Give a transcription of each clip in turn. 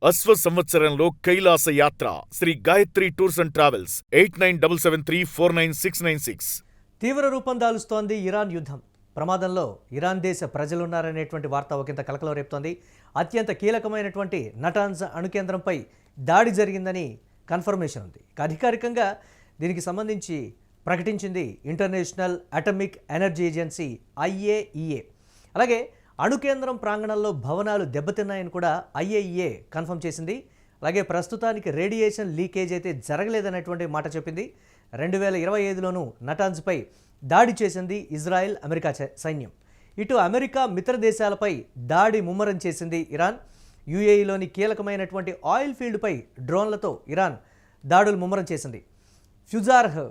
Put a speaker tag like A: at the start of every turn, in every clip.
A: అశ్వ సంవత్సరంలో కైలాస యాత్ర Shri Gayatri tours and travels 8977349696.
B: తీవ్ర రూపం దాలుస్తోంది ఇరాన్ యుద్ధం. ప్రమాదంలో ఇరాన్ దేశ ప్రజలున్నారనేటువంటి వార్త ఒకంత కలకలం రేపుతోంది. అత్యంత కీలకమైనటువంటి నటాన్స్ అణుకేంద్రంపై దాడి జరిగిందని కన్ఫర్మేషన్ ఉంది. అధికారికంగా దీనికి సంబంధించి ప్రకటించింది international atomic energy agency IAEA. అలాగే అణుకేంద్రం ప్రాంగణంలో భవనాలు దెబ్బతిన్నాయని కూడా IAEA కన్ఫర్మ్ చేసింది. అలాగే ప్రస్తుతానికి రేడియేషన్ లీకేజ్ అయితే జరగలేదనేటువంటి మాట చెప్పింది. 2025లోనూ నటాన్స్పై దాడి చేసింది ఇజ్రాయెల్, అమెరికా సైన్యం. ఇటు అమెరికా మిత్ర దేశాలపై దాడి ముమ్మరం చేసింది ఇరాన్. UAEలోని కీలకమైనటువంటి ఆయిల్ ఫీల్డ్పై డ్రోన్లతో ఇరాన్ దాడులు ముమ్మరం చేసింది. ఫుజార్హ్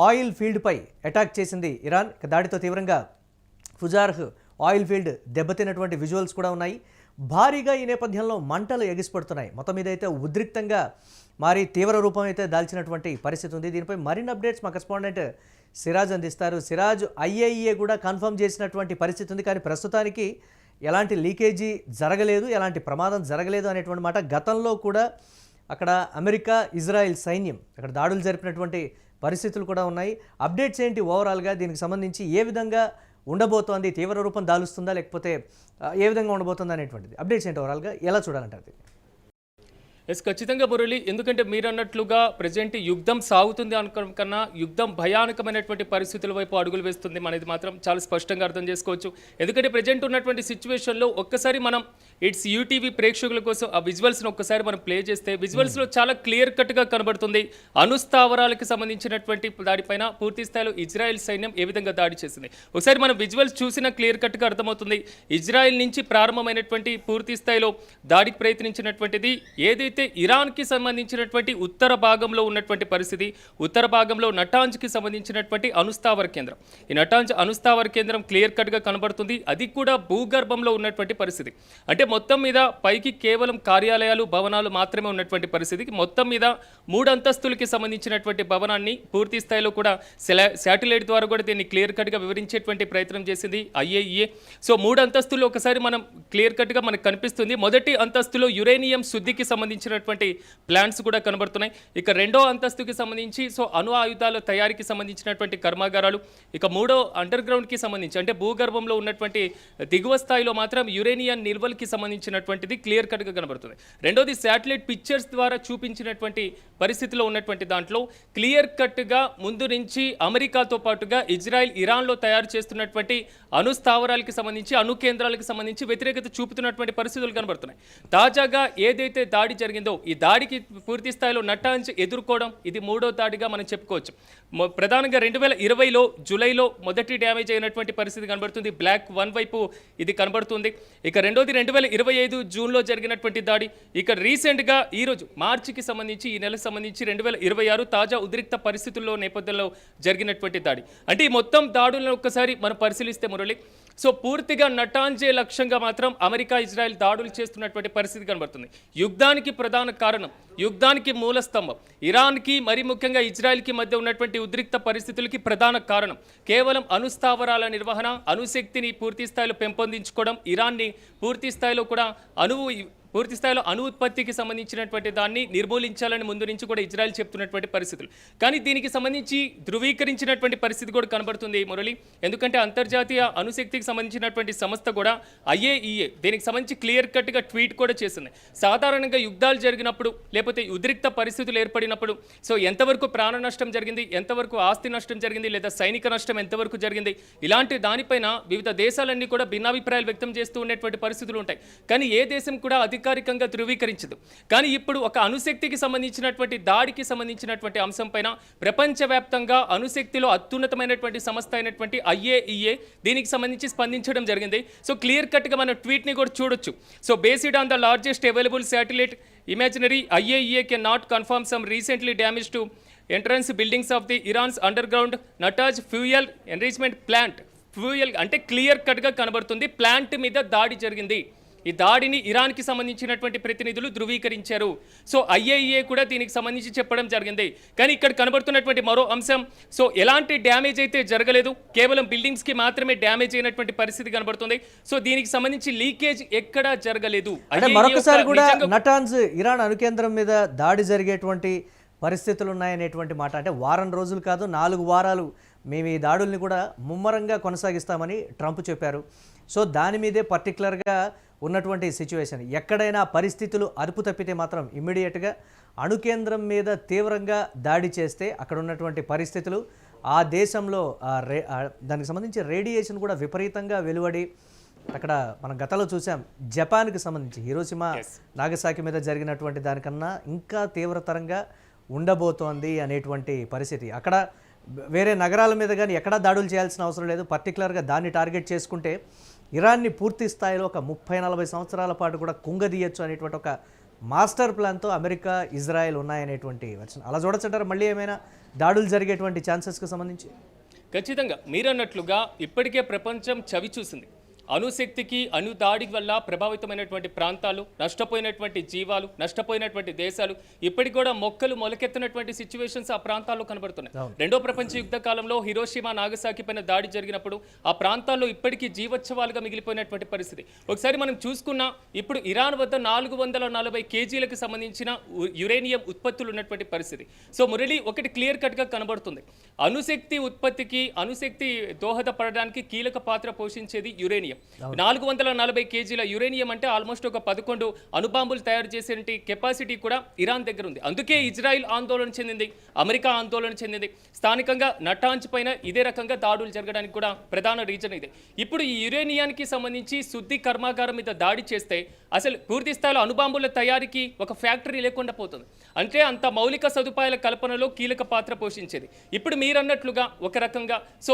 B: ఆయిల్ ఫీల్డ్పై అటాక్ చేసింది ఇరాన్. దాడితో తీవ్రంగా ఫుజార్హ్ ఆయిల్ ఫీల్డ్ దెబ్బతిన్నటువంటి విజువల్స్ కూడా ఉన్నాయి. భారీగా ఈ నేపథ్యంలో మంటలు ఎగిసిపడుతున్నాయి. మొత్తం మీద అయితే ఉద్రిక్తంగా మారి తీవ్ర రూపం అయితే దాల్చినటువంటి పరిస్థితి ఉంది. దీనిపై మరిన్ని అప్డేట్స్ మా కరెస్పాండెంట్ సిరాజ్ అందిస్తారు. సిరాజ్, IAEA కూడా కన్ఫర్మ్ చేసినటువంటి పరిస్థితి ఉంది, కానీ ప్రస్తుతానికి ఎలాంటి లీకేజీ జరగలేదు, ఎలాంటి ప్రమాదం జరగలేదు అనేటువంటి మాట. గతంలో కూడా అక్కడ అమెరికా, ఇజ్రాయెల్ సైన్యం అక్కడ దాడులు జరిపినటువంటి పరిస్థితులు కూడా ఉన్నాయి. అప్డేట్స్ ఏంటి ఓవరాల్గా దీనికి సంబంధించి? ఏ విధంగా ఉండబోతోంది? తీవ్ర రూపం దాలుస్తుందా లేకపోతే ఏ విధంగా ఉండబోతుందా అనేటువంటిది అప్డేట్స్ ఏంటి ఓవరాల్గా ఎలా చూడాలంటారు?
C: ఖచ్చితంగా మురళి, ఎందుకంటే మీరు అన్నట్లుగా ప్రజెంట్ యుద్ధం సాగుతుంది అనుకోవడం కన్నా యుద్ధం భయానకమైనటువంటి పరిస్థితుల వైపు అడుగులు వేస్తుంది అనేది మాత్రం చాలా స్పష్టంగా అర్థం చేసుకోవచ్చు. ఎందుకంటే ప్రజెంట్ ఉన్నటువంటి సిచ్యువేషన్లో ఒక్కసారి మనం ఇట్స్ యూటీవీ ప్రేక్షకుల కోసం ఆ విజువల్స్ని ఒక్కసారి మనం ప్లే చేస్తే విజువల్స్లో చాలా క్లియర్ కట్గా కనబడుతుంది అణుస్థావరాలకు సంబంధించినటువంటి దాడిపైన పూర్తి స్థాయిలో ఇజ్రాయెల్ సైన్యం ఏ విధంగా దాడి చేసింది. ఒకసారి మనం విజువల్స్ చూసినా క్లియర్ కట్గా అర్థమవుతుంది. ఇజ్రాయెల్ నుంచి ప్రారంభమైనటువంటి పూర్తి స్థాయిలో దాడికి ప్రయత్నించినటువంటిది ఏదైతే ఇరాన్కి సంబంధించినటువంటి ఉత్తర భాగంలో ఉన్నటువంటి పరిస్థితి, ఉత్తర భాగంలో నటాంజ్కి సంబంధించినటువంటి అణుస్థావర కేంద్రం. ఈ నటాంజ్ అణుస్థావర కేంద్రం క్లియర్ కట్గా కనబడుతుంది. అది కూడా భూగర్భంలో ఉన్నటువంటి పరిస్థితి. అంటే మొత్తం మీద పైకి కేవలం కార్యాలయాలు, భవనాలు మాత్రమే ఉన్నటువంటి పరిస్థితికి మొత్తం మీద 3 అంతస్తులకి సంబంధించినటువంటి భవనాన్ని పూర్తి స్థాయిలో కూడా శాటిలైట్ ద్వారా కూడా దీన్ని క్లియర్ కట్గా వివరించేటువంటి ప్రయత్నం చేసింది IAEA. సో 3 అంతస్తుల్లో ఒకసారి మనం క్లియర్ కట్గా మనకు కనిపిస్తుంది. మొదటి అంతస్తులో యురేనియం శుద్ధికి సంబంధించినటువంటి ప్లాంట్స్ కూడా కనబడుతున్నాయి. ఇక 2వ అంతస్తుకి సంబంధించి అణు ఆయుధాల తయారీకి సంబంధించినటువంటి కర్మాగారాలు, ఇక 3వ అండర్ గ్రౌండ్కి సంబంధించి అంటే భూగర్భంలో ఉన్నటువంటి దిగువ స్థాయిలో మాత్రం యురేనియం నిల్వలకి సంబంధించినటువంటిది క్లియర్ కట్గా కనబడుతుంది. రెండోది శాటిలైట్ పిక్చర్స్ ద్వారా చూపించినటువంటి పరిస్థితిలో ఉన్నటువంటి దాంట్లో క్లియర్ కట్గా ముందు నుంచి అమెరికాతో పాటుగా ఇజ్రాయెల్, ఇరాన్లో తయారు చేస్తున్నటువంటి అణు స్థావరాలకి సంబంధించి, అణు కేంద్రాలకు సంబంధించి వ్యతిరేకత చూపుతున్నటువంటి పరిస్థితులు కనబడుతున్నాయి. తాజాగా ఏదైతే దాడి జరిగిందో ఈ దాడికి పూర్తి స్థాయిలో నటాంజ్ ఎదుర్కోవడం ఇది 3వ దాడిగా మనం చెప్పుకోవచ్చు. ప్రధానంగా 2020లో జూలైలో మొదటి డ్యామేజ్ అయినటువంటి పరిస్థితి కనబడుతుంది. బ్లాక్ 1 వైపు ఇది కనబడుతుంది. ఇక రెండోది 2025 జూన్లో జరిగినటువంటి దాడి. ఇక రీసెంట్గా ఈరోజు మార్చికి సంబంధించి, ఈ నెలకు సంబంధించి 2026 తాజా ఉద్రిక్త పరిస్థితుల్లో నేపథ్యంలో జరిగినటువంటి దాడి. అంటే ఈ మొత్తం దాడులను ఒక్కసారి మనం పరిశీలిస్తే మురళి, పూర్తిగా నటాంజే లక్ష్యంగా మాత్రం అమెరికా, ఇజ్రాయెల్ దాడులు చేస్తున్నటువంటి పరిస్థితి కనబడుతుంది. యుద్ధానికి ప్రధాన కారణం, యుద్ధానికి మూల స్తంభం ఇరాన్కి, మరి ముఖ్యంగా ఇజ్రాయెల్కి మధ్య ఉన్నటువంటి ఉద్రిక్త పరిస్థితులకి ప్రధాన కారణం కేవలం అణుస్థావరాల నిర్వహణ, అణుశక్తిని పూర్తి స్థాయిలో పెంపొందించుకోవడం, ఇరాన్ని పూర్తి స్థాయిలో కూడా పూర్తి స్థాయిలో అణు ఉత్పత్తికి సంబంధించినటువంటి దాన్ని నిర్మూలించాలని ముందు నుంచి కూడా ఇజ్రాయెల్ చెప్తున్నటువంటి పరిస్థితులు. కానీ దీనికి సంబంధించి ధృవీకరించినటువంటి పరిస్థితి కూడా కనబడుతుంది మురళి. ఎందుకంటే అంతర్జాతీయ అణుశక్తికి సంబంధించినటువంటి సంస్థ కూడా IAEA దీనికి సంబంధించి క్లియర్ కట్గా ట్వీట్ కూడా చేసింది. సాధారణంగా యుద్ధాలు జరిగినప్పుడు లేకపోతే ఉద్రిక్త పరిస్థితులు ఏర్పడినప్పుడు ఎంతవరకు ప్రాణ నష్టం జరిగింది, ఎంతవరకు ఆస్తి నష్టం జరిగింది, లేదా సైనిక నష్టం ఎంతవరకు జరిగింది, ఇలాంటి దానిపైన వివిధ దేశాలన్నీ కూడా భిన్నాభిప్రాయాలు వ్యక్తం చేస్తూ ఉండేటువంటి పరిస్థితులు ఉంటాయి. కానీ ఏ దేశం కూడా అధికారికంగా ధృవీకరించదు. కానీ ఇప్పుడు ఒక అణుశక్తికి సంబంధించినటువంటి దాడికి సంబంధించినటువంటి అంశం పైన ప్రపంచవ్యాప్తంగా అణుశక్తిలో అత్యున్నతమైనటువంటి సంస్థ అయినటువంటి IAEA దీనికి సంబంధించి స్పందించడం జరిగింది. క్లియర్ కట్గా మన ట్వీట్ని కూడా చూడొచ్చు. Based on the largest available satellite imaginary, IAEA can not confirm some recently damage to entrance buildings of the Iran's underground Natanz fuel enrichment plant. Fuel అంటే క్లియర్ కట్గా కనబడుతుంది ప్లాంట్ మీద దాడి జరిగింది. ఈ దాడిని ఇరాన్కి సంబంధించినటువంటి ప్రతినిధులు ధృవీకరించారు. సో IAEA కూడా దీనికి సంబంధించి చెప్పడం జరిగింది. కానీ ఇక్కడ కనబడుతున్నటువంటి మరో అంశం, సో ఎలాంటి డ్యామేజ్ అయితే జరగలేదు, కేవలం బిల్డింగ్స్కి మాత్రమే డ్యామేజ్ అయినటువంటి పరిస్థితి కనబడుతుంది. సో దీనికి సంబంధించి లీకేజ్ ఎక్కడా జరగలేదు.
B: అంటే మరొకసారి కూడా నటాన్స్ ఇరాన్ అణుకేంద్రం మీద దాడి జరిగేటువంటి పరిస్థితులు ఉన్నాయనేటువంటి మాట. అంటే వారం రోజులు కాదు, 4 వారాలు మేము ఈ దాడుల్ని కూడా ముమ్మరంగా కొనసాగిస్తామని ట్రంప్ చెప్పారు. సో దాని మీదే పర్టికులర్గా ఉన్నటువంటి సిచ్యువేషన్. ఎక్కడైనా పరిస్థితులు అదుపు తప్పితే మాత్రం ఇమ్మీడియట్గా అణుకేంద్రం మీద తీవ్రంగా దాడి చేస్తే అక్కడ ఉన్నటువంటి పరిస్థితులు ఆ దేశంలో దానికి సంబంధించి రేడియేషన్ కూడా విపరీతంగా వెలువడి, అక్కడ మనం గతంలో చూసాం జపాన్కి సంబంధించి హిరోషిమా నాగసాకి మీద జరిగినటువంటి దానికన్నా ఇంకా తీవ్రతరంగా ఉండబోతోంది అనేటువంటి పరిస్థితి. అక్కడ వేరే నగరాల మీద కానీ ఎక్కడా దాడులు చేయాల్సిన అవసరం లేదు. పర్టికులర్గా దాన్ని టార్గెట్ చేసుకుంటే ఇరాన్ని పూర్తి స్థాయిలో ఒక 30-40 సంవత్సరాల పాటు కూడా కుంగదీయచ్చు అనేటువంటి ఒక మాస్టర్ ప్లాన్తో అమెరికా, ఇజ్రాయెల్ ఉన్నాయనేటువంటి వర్షన్. అలా చూడొచ్చంటారా మళ్ళీ ఏమైనా దాడులు జరిగేటువంటి ఛాన్సెస్కి సంబంధించి?
C: ఖచ్చితంగా మీరన్నట్లుగా ఇప్పటికే ప్రపంచం చవి చూసింది. అణుశక్తికి అణుదాడి వల్ల ప్రభావితమైనటువంటి ప్రాంతాలు, నష్టపోయినటువంటి జీవాలు, నష్టపోయినటువంటి దేశాలు, ఇప్పటికి కూడా మొక్కలు మొలకెత్తినటువంటి సిచ్యువేషన్స్ ఆ ప్రాంతాల్లో కనబడుతున్నాయి. రెండో ప్రపంచ యుద్ధ కాలంలో హిరోషిమా నాగసాకి పైన దాడి జరిగినప్పుడు ఆ ప్రాంతాల్లో ఇప్పటికీ జీవోత్సవాలుగా మిగిలిపోయినటువంటి పరిస్థితి. ఒకసారి మనం చూసుకున్నా ఇప్పుడు ఇరాన్ వద్ద 440 కేజీలకు సంబంధించిన యురేనియం ఉత్పత్తులు ఉన్నటువంటి పరిస్థితి. సో మురళి, ఒకటి క్లియర్ కట్గా కనబడుతుంది, అణుశక్తి ఉత్పత్తికి, అణుశక్తి దోహదపడడానికి కీలక పాత్ర పోషించేది యురేనియం. 440 కేజీల యురేనియం అంటే ఆల్మోస్ట్ ఒక 11 అణుబాంబులు తయారు చేసే కెపాసిటీ కూడా ఇరాన్ దగ్గర ఉంది. అందుకే ఇజ్రాయిల్ ఆందోళన చెందింది, అమెరికా ఆందోళన చెందింది. స్థానికంగా నటాంజ్ పైన ఇదే రకంగా దాడులు జరగడానికి కూడా ప్రధాన రీజన్ ఇదే. ఇప్పుడు ఈ యురేనియానికి సంబంధించి శుద్ధి కర్మాగారం మీద దాడి చేస్తే అసలు పూర్తి స్థాయిలో అణుబాంబుల తయారీకి ఒక ఫ్యాక్టరీ లేకుండా పోతుంది. అంటే అంత మౌలిక సదుపాయాల కల్పనలో కీలక పాత్ర పోషించేది. ఇప్పుడు మీరన్నట్లుగా ఒక రకంగా సో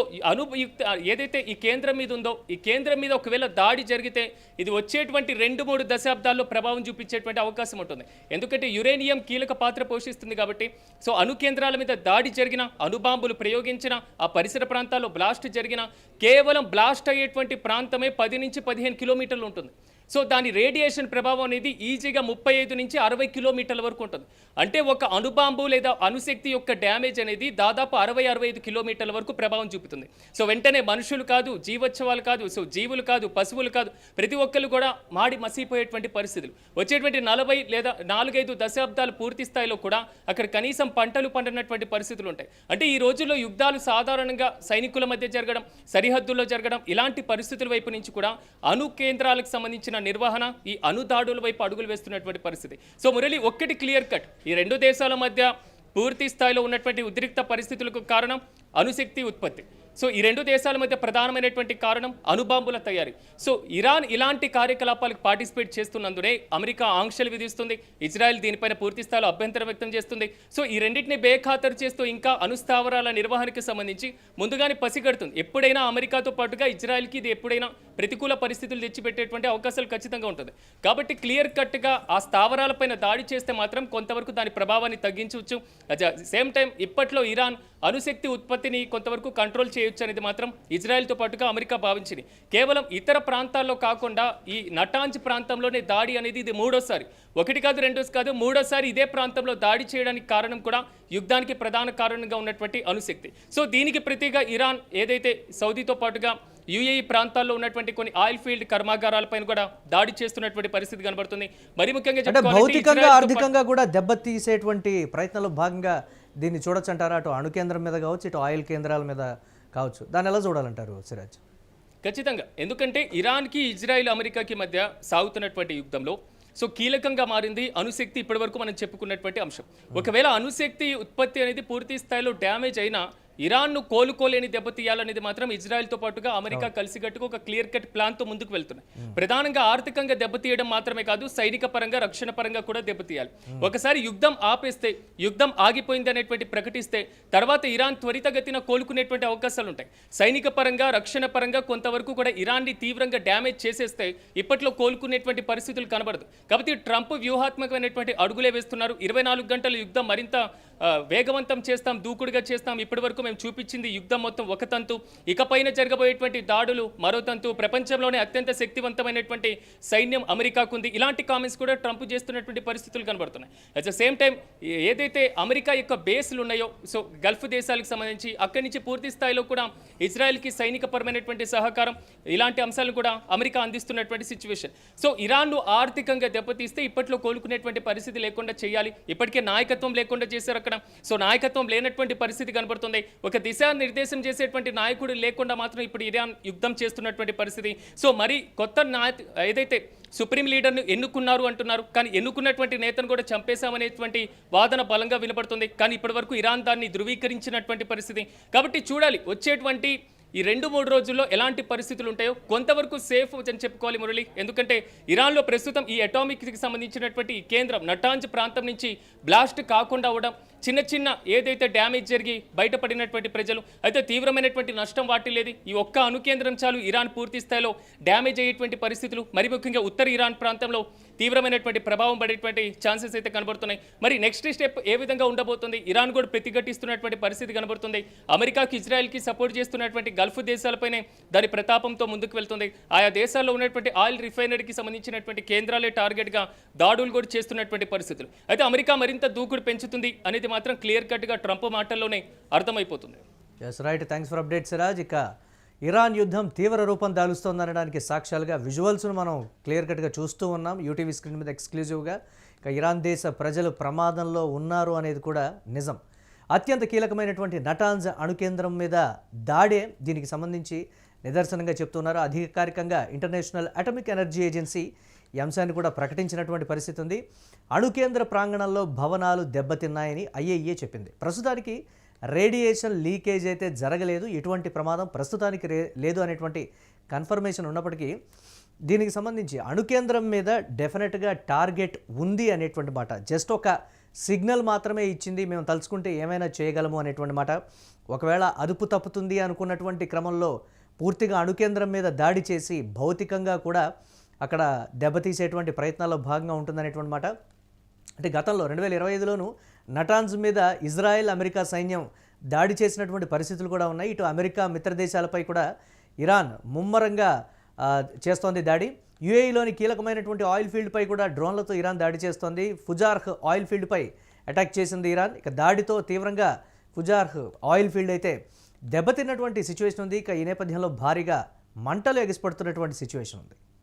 C: ఏదైతే ఈ కేంద్రం మీద ఉందో, ఈ కేంద్రం మీద ఒకవేళ దాడి జరిగితే ఇది వచ్చేటువంటి 2-3 దశాబ్దాల్లో ప్రభావం చూపించేటువంటి అవకాశం ఉంటుంది. ఎందుకంటే యురేనియం కీలక పాత్ర పోషిస్తుంది కాబట్టి. సో అణు కేంద్రాల మీద దాడి జరిగిన, అణుబాంబులు ప్రయోగించిన, ఆ పరిసర ప్రాంతాల్లో బ్లాస్ట్ జరిగిన, కేవలం బ్లాస్ట్ అయ్యేటువంటి ప్రాంతమే 10 నుంచి 15 కిలోమీటర్లు ఉంటుంది. సో దాని రేడియేషన్ ప్రభావం అనేది ఈజీగా 35 నుంచి 60 కిలోమీటర్ల వరకు ఉంటుంది. అంటే ఒక అణుబాంబు లేదా అణుశక్తి యొక్క డ్యామేజ్ అనేది దాదాపు 60-65 కిలోమీటర్ల వరకు ప్రభావం చూపుతుంది. సో వెంటనే మనుషులు కాదు, జీవోత్సవాలు కాదు, సో జీవులు కాదు, పశువులు కాదు, ప్రతి ఒక్కరు కూడా మాడి మసిపోయేటువంటి పరిస్థితులు వచ్చేటువంటి 40 లేదా 4-5 దశాబ్దాలు పూర్తి స్థాయిలో కూడా అక్కడ కనీసం పంటలు పండినటువంటి పరిస్థితులు ఉంటాయి. అంటే ఈ రోజుల్లో యుద్ధాలు సాధారణంగా సైనికుల మధ్య జరగడం, సరిహద్దుల్లో జరగడం, ఇలాంటి పరిస్థితుల వైపు నుంచి కూడా అణు కేంద్రాలకు సంబంధించిన నిర్వహణ, ఈ అణుదాడుల వైపు అడుగులు వేస్తున్నటువంటి పరిస్థితి. సో మురళి, ఒక్కటి క్లియర్ కట్, ఈ 2 దేశాల మధ్య పూర్తి స్థాయిలో ఉన్నటువంటి ఉద్రిక్త పరిస్థితులకు కారణం అణుశక్తి ఉత్పత్తి. సో ఈ 2 దేశాల మధ్య ప్రధానమైనటువంటి కారణం అణుబాంబుల తయారీ. సో ఇరాన్ ఇలాంటి కార్యకలాపాలకు పార్టిసిపేట్ చేస్తున్నందునే అమెరికా ఆంక్షలు విధిస్తుంది, ఇజ్రాయెల్ దీనిపైన పూర్తి స్థాయిలో అభ్యంతరం వ్యక్తం చేస్తుంది. సో ఈ రెండింటిని బేఖాతరు చేస్తూ ఇంకా అణుస్థావరాల నిర్వహణకు సంబంధించి ముందుగానే పసిగడుతుంది. ఎప్పుడైనా అమెరికాతో పాటుగా ఇజ్రాయెల్కి ఇది ఎప్పుడైనా ప్రతికూల పరిస్థితులు తెచ్చిపెట్టేటువంటి అవకాశాలు ఖచ్చితంగా ఉంటుంది. కాబట్టి క్లియర్ కట్గా ఆ స్థావరాలపైన దాడి చేస్తే మాత్రం కొంతవరకు దాని ప్రభావాన్ని తగ్గించవచ్చు. సేమ్ టైం ఇప్పట్లో ఇరాన్ అణుశక్తి ఉత్పత్తిని కొంతవరకు కంట్రోల్ చేయొచ్చు అనేది మాత్రం ఇజ్రాయెల్తో పాటుగా అమెరికా భావించింది. కేవలం ఇతర ప్రాంతాల్లో కాకుండా ఈ నటాంజ్ ప్రాంతంలోనే దాడి అనేది ఇది 3వసారి, 1 కాదు 2 కాదు 3వసారి ఇదే ప్రాంతంలో దాడి చేయడానికి కారణం కూడా యుద్ధానికి ప్రధాన కారణంగా ఉన్నటువంటి అణుశక్తి. సో దీనికి ప్రతిగా ఇరాన్ ఏదైతే సౌదీతో పాటుగా UAE ప్రాంతాల్లో ఉన్నటువంటి కొన్ని ఆయిల్ ఫీల్డ్ కర్మాగారాలపైన కూడా దాడి చేస్తున్నటువంటి పరిస్థితి కనబడుతుంది. మరి ముఖ్యంగా
B: భౌతికంగా, ఆర్థికంగా కూడా దెబ్బతీసేటువంటి ప్రయత్నంలో భాగంగా దీన్ని చూడొచ్చు అంటారా? అటు అణు కేంద్రం మీద కావచ్చు, ఇటు ఆయిల్ కేంద్రాల మీద కావచ్చు. దాన్ని ఎలా చూడాలంటారు సిరాజ్?
C: ఖచ్చితంగా, ఎందుకంటే ఇరాన్కి, ఇజ్రాయిల్, అమెరికాకి మధ్య సాగుతున్నటువంటి యుద్ధంలో సో కీలకంగా మారింది అణుశక్తి. ఇప్పటివరకు మనం చెప్పుకున్నటువంటి అంశం. ఒకవేళ అణుశక్తి ఉత్పత్తి అనేది పూర్తి స్థాయిలో డ్యామేజ్ అయినా ఇరాన్ను కోలుకోలేని దెబ్బతీయాలనేది మాత్రం ఇజ్రాయెల్తో పాటుగా అమెరికా కలిసికట్టుగా ఒక క్లియర్ కట్ ప్లాన్తో ముందుకు వెళ్తున్నాయి. ప్రధానంగా ఆర్థికంగా దెబ్బతీయడం మాత్రమే కాదు, సైనిక పరంగా, రక్షణ పరంగా కూడా దెబ్బతీయాలి. ఒకసారి యుద్ధం ఆపేస్తే, యుద్ధం ఆగిపోయింది అనేటువంటి ప్రకటిస్తే తర్వాత ఇరాన్ త్వరితగతిన కోలుకునేటువంటి అవకాశాలు ఉంటాయి. సైనిక పరంగా, రక్షణ పరంగా కొంతవరకు కూడా ఇరాన్ని తీవ్రంగా డ్యామేజ్ చేసేస్తే ఇప్పట్లో కోలుకునేటువంటి పరిస్థితులు కనబడదు. కాబట్టి ట్రంప్ వ్యూహాత్మకమైనటువంటి అడుగులే వేస్తున్నారు. 24 గంటల యుద్ధం మరింత వేగవంతం చేస్తాం, దూకుడుగా చేస్తాం, ఇప్పటి వరకు మేము చూపించింది యుద్ధం మొత్తం ఒక తంతు, ఇకపైన జరగబోయేటువంటి దాడులు మరో తంతు, ప్రపంచంలోనే అత్యంత శక్తివంతమైనటువంటి సైన్యం అమెరికాకు ఉంది. ఇలాంటి కామెంట్స్ కూడా ట్రంప్ చేస్తున్నటువంటి పరిస్థితులు కనబడుతున్నాయి. అట్ ద సేమ్ టైం ఏదైతే అమెరికా యొక్క బేస్లు ఉన్నాయో, సో గల్ఫ్ దేశాలకు సంబంధించి అక్కడి నుంచి పూర్తి స్థాయిలో కూడా ఇజ్రాయెల్కి సైనికపరమైనటువంటి సహకారం, ఇలాంటి అంశాలను కూడా అమెరికా అందిస్తున్నటువంటి సిచ్యువేషన్. సో ఇరాన్ను ఆర్థికంగా దెబ్బతీస్తే ఇప్పట్లో కోలుకునేటువంటి పరిస్థితి లేకుండా చేయాలి. ఇప్పటికే నాయకత్వం లేకుండా చేశారు అక్కడ. సో నాయకత్వం లేనటువంటి పరిస్థితి కనబడుతుంది. ఒక దిశానిర్దేశం చేసేటువంటి నాయకుడు లేకుండా మాత్రం ఇప్పుడు ఇరాన్ యుద్ధం చేస్తున్నటువంటి పరిస్థితి. సో మరి కొత్త ఏదైతే సుప్రీం లీడర్ను ఎన్నుకున్నారు అంటున్నారు, కానీ ఎన్నుకున్నటువంటి నేతను కూడా చంపేశామనేటువంటి వాదన బలంగా వినపడుతుంది. కానీ ఇప్పటివరకు ఇరాన్ దాన్ని ధృవీకరించినటువంటి పరిస్థితి. కాబట్టి చూడాలి వచ్చేటువంటి ఈ 2-3 రోజుల్లో ఎలాంటి పరిస్థితులు ఉంటాయో. కొంతవరకు సేఫ్ అని చెప్పుకోవాలి మురళి, ఎందుకంటే ఇరాన్లో ప్రస్తుతం ఈ అటామిక్కి సంబంధించినటువంటి ఈ కేంద్రం నటాంజ్ ప్రాంతం నుంచి బ్లాస్ట్ కాకుండా అవడం, చిన్న చిన్న ఏదైతే డ్యామేజ్ జరిగి బయటపడినటువంటి ప్రజలు అయితే తీవ్రమైనటువంటి నష్టం వాటిల్లేది. ఈ ఒక్క అణుకేంద్రం చాలు ఇరాన్ పూర్తి స్థాయిలో డ్యామేజ్ అయ్యేటువంటి పరిస్థితులు, మరి ముఖ్యంగా ఉత్తర ఇరాన్ ప్రాంతంలో తీవ్రమైనటువంటి ప్రభావం పడేటువంటి ఛాన్సెస్ అయితే కనబడుతున్నాయి. మరి నెక్స్ట్ స్టెప్ ఏ విధంగా ఉండబోతుంది? ఇరాన్ కూడా ప్రతిఘటిస్తున్నటువంటి పరిస్థితి కనబడుతుంది. అమెరికాకి ఇజ్రాయెల్కి సపోర్ట్ చేస్తున్నటువంటి గల్ఫ్ దేశాలపైనే దాని ప్రతాపంతో ముందుకు వెళ్తుంది. ఆయా దేశాల్లో ఉన్నటువంటి ఆయిల్ రిఫైనరీకి సంబంధించినటువంటి కేంద్రాలే టార్గెట్గా దాడులు కూడా చేస్తున్నటువంటి పరిస్థితులు. అయితే అమెరికా మరింత దూకుడు పెంచుతుంది అనేది మాత్రం క్లియర్ కట్గా ట్రంప్ మాటల్లోనే అర్థమైపోతుంది.
B: Yes right, thanks for update Siraj. ఇక ఇరాన్ యుద్ధం తీవ్ర రూపం దాలుస్తోందనడానికి సాక్ష్యాలుగా విజువల్స్ను మనం క్లియర్ కట్గా చూస్తూ ఉన్నాం యూటీవీ స్క్రీన్ మీద ఎక్స్క్లూజివ్గా. ఇక ఇరాన్ దేశ ప్రజలు ప్రమాదంలో ఉన్నారు అనేది కూడా నిజం. అత్యంత కీలకమైనటువంటి నటాంజ్ అణుకేంద్రం మీద దాడే దీనికి సంబంధించి నిదర్శనంగా చెప్తున్నారు. అధికారికంగా ఇంటర్నేషనల్ అటామిక్ ఎనర్జీ ఏజెన్సీ ఈ అంశాన్ని కూడా ప్రకటించినటువంటి పరిస్థితి ఉంది. అణుకేంద్ర ప్రాంగణంలో భవనాలు దెబ్బతిన్నాయని ఐఏఈఏ చెప్పింది. ప్రస్తుతానికి రేడియేషన్ లీకేజ్ అయితే జరగలేదు, ఎటువంటి ప్రమాదం ప్రస్తుతానికి లేదు అనేటువంటి కన్ఫర్మేషన్ ఉన్నప్పటికీ దీనికి సంబంధించి అణుకేంద్రం మీద డెఫినెట్గా టార్గెట్ ఉంది అనేటువంటి మాట. జస్ట్ ఒక సిగ్నల్ మాత్రమే ఇచ్చింది, మేము తలుచుకుంటే ఏమైనా చేయగలము అనేటువంటి మాట. ఒకవేళ అదుపు తప్పుతుంది అనుకున్నటువంటి క్రమంలో పూర్తిగా అణుకేంద్రం మీద దాడి చేసి భౌతికంగా కూడా అక్కడ దెబ్బతీసేటువంటి ప్రయత్నాల్లో భాగంగా ఉంటుందనేటువంటి మాట. అంటే గతంలో 2025లోనూ నటాన్స్ మీద ఇజ్రాయెల్ అమెరికా సైన్యం దాడి చేసినటువంటి పరిస్థితులు కూడా ఉన్నాయి. ఇటు అమెరికా మిత్ర దేశాలపై కూడా ఇరాన్ ముమ్మరంగా చేస్తోంది దాడి. యుఏఈలోని కీలకమైనటువంటి ఆయిల్ ఫీల్డ్పై కూడా డ్రోన్లతో ఇరాన్ దాడి చేస్తోంది. ఫుజార్హ్ ఆయిల్ ఫీల్డ్పై అటాక్ చేసింది ఇరాన్. ఇక దాడితో తీవ్రంగా ఫుజార్హ్ ఆయిల్ ఫీల్డ్ అయితే దెబ్బతిన్నటువంటి సిచ్యువేషన్ ఉంది. ఇక ఈ నేపథ్యంలో భారీగా మంటలు ఎగిసిపడుతున్నటువంటి సిచ్యువేషన్ ఉంది.